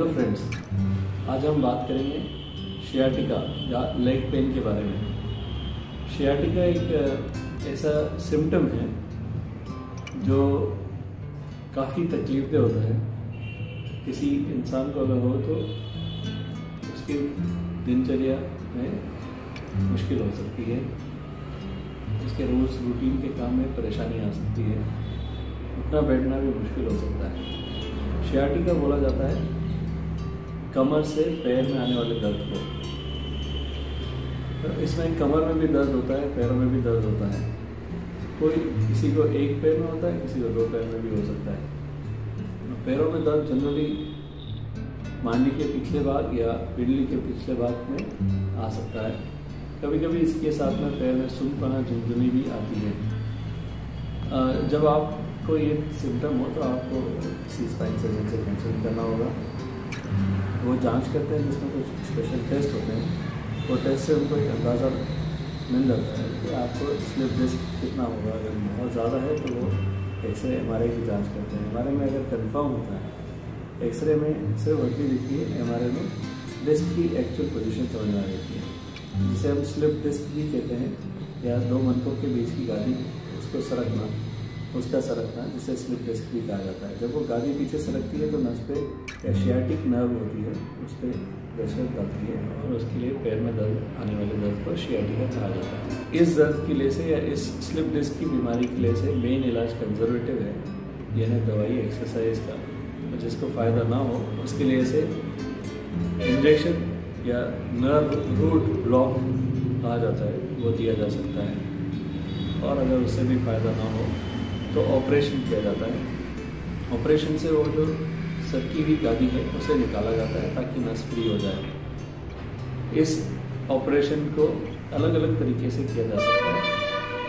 Hello friends, आज हम बात करेंगे शियाटिका या लेग पेन के बारे में। शियाटिका एक ऐसा सिम्टम है जो काफ़ी तकलीफदेह होता है। किसी इंसान को अगर हो तो उसकी दिनचर्या में मुश्किल हो सकती है, उसके रोज़ रूटीन के काम में परेशानी आ सकती है, उठना बैठना भी मुश्किल हो सकता है। शियाटिका बोला जाता है कमर से पैर में आने वाले दर्द को। तो इसमें कमर में भी दर्द होता है, पैरों में भी दर्द होता है। किसी को एक पैर में होता है, किसी को दो पैर में भी हो सकता है। पैरों में दर्द जनरली मांडी के पिछले भाग या पिंडली के पिछले भाग में आ सकता है। कभी कभी इसके साथ में पैर में सुनपना, झुनझुनी भी आती है। जब आपको ये सिम्टम हो तो आपको किसी स्पाइन सर्जन से कंसल्ट करना होगा। वो जांच करते हैं जिसमें कुछ स्पेशल टेस्ट होते हैं। वो टेस्ट से उनको एक अंदाज़ा मिल जाता है कि आपको स्लिप डिस्क कितना होगा। अगर बहुत ज़्यादा है तो वो एक्सरे MRI की जांच करते हैं। MRI में अगर कंफर्म होता है, एक्सरे में सिर्फ हड्डी दिखती है, MRI में डिस्क की एक्चुअल पोजीशन समझ में आ जाती है, जिसे हम स्लिप डिस्क भी कहते हैं, या दो मनकों के बीच की गादी उसको सरकना, उसका सरकना, जिसे स्लिप डिस्क भी कहा जाता है। जब वो गादी पीछे सरकती है तो नस पे या शियाटिक नर्व होती है, उस पर प्रेशर डालती है और उसके लिए पैर में दर्द आने वाले दर्द को शियाटिका कहा जाता है। इस दर्द की वजह से या इस स्लिप डिस्क की बीमारी की वजह से मेन इलाज कंजर्वेटिव है, यानी दवाई, एक्सरसाइज का। जिसको फ़ायदा ना हो उसके लिए से इंजेक्शन या नर्व रूट ब्लॉक कहा जाता है, वो दिया जा सकता है। और अगर उससे भी फ़ायदा ना हो तो ऑपरेशन किया जाता है। ऑपरेशन से वो जो सरकी हुई गादी है उसे निकाला जाता है ताकि नस फ्री हो जाए। इस ऑपरेशन को अलग अलग तरीके से किया जा सकता है।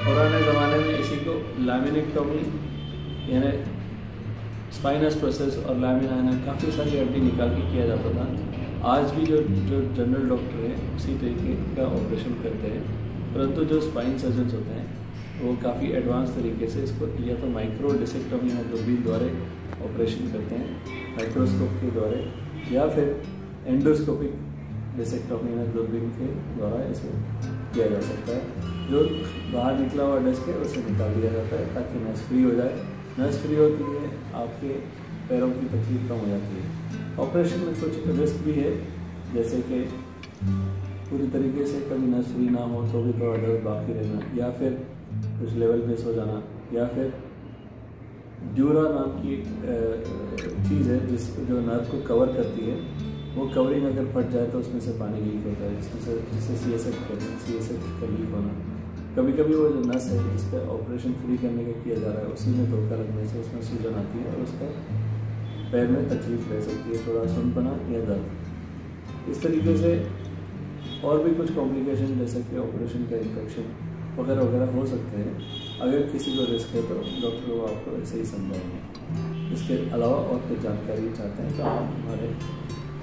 पुराने ज़माने में इसी को लैमिनेक्टोमी यानी स्पाइनस प्रोसेस और लैमिना काफ़ी सारी हड्डी निकाल के किया जाता था। आज भी जो जनरल डॉक्टर हैं उसी तरीके का ऑपरेशन करते हैं, परंतु जो स्पाइन सर्जन्स होते हैं वो काफ़ी एडवांस तरीके से इसको या तो माइक्रो डिसेक्टोमी या दूरबीन द्वारा ऑपरेशन करते हैं, माइक्रोस्कोप के द्वारा, या फिर एंडोस्कोपिक डिसेक्टोमी या दूरबीन के द्वारा इसे किया जा सकता है। जो बाहर निकला हुआ डिस्क है उसे निकाल दिया जाता है ताकि नस फ्री हो जाए। नस फ्री होती है, आपके पैरों की तकलीफ कम हो जाती है। ऑपरेशन में कुछ रिस्क भी है, जैसे कि पूरी तरीके से कभी नस फ्री ना हो तो भी थोड़ा दर्द बाकी रहना, या फिर कुछ लेवल मिस हो जाना, या फिर ड्यूरा नाम की चीज़ है जो नर्व को कवर करती है, वो कवरिंग अगर फट जाए तो उसमें से पानी लीक होता है, जिससे CSF कहते हैं, CSF का लीक होना। कभी कभी वो जो नस है जिसका ऑपरेशन फ्री करने का किया जा रहा है उसी में धोखा लगने से उसमें सूजन आती है और उसका पैर में तकलीफ रह सकती है, थोड़ा सुनपना या दर्द। इस तरीके से और भी कुछ कॉम्प्लिकेशन जैसे कि ऑपरेशन का इन्फेक्शन वगैरह वगैरह हो सकते हैं। अगर किसी को रिस्क है तो डॉक्टर वो आपको ऐसे ही समझाएंगे। इसके अलावा और कुछ जानकारी चाहते हैं तो आप हमारे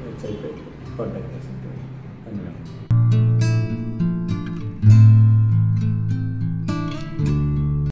वेबसाइट पर कॉन्टैक्ट कर सकते हैं। धन्यवाद।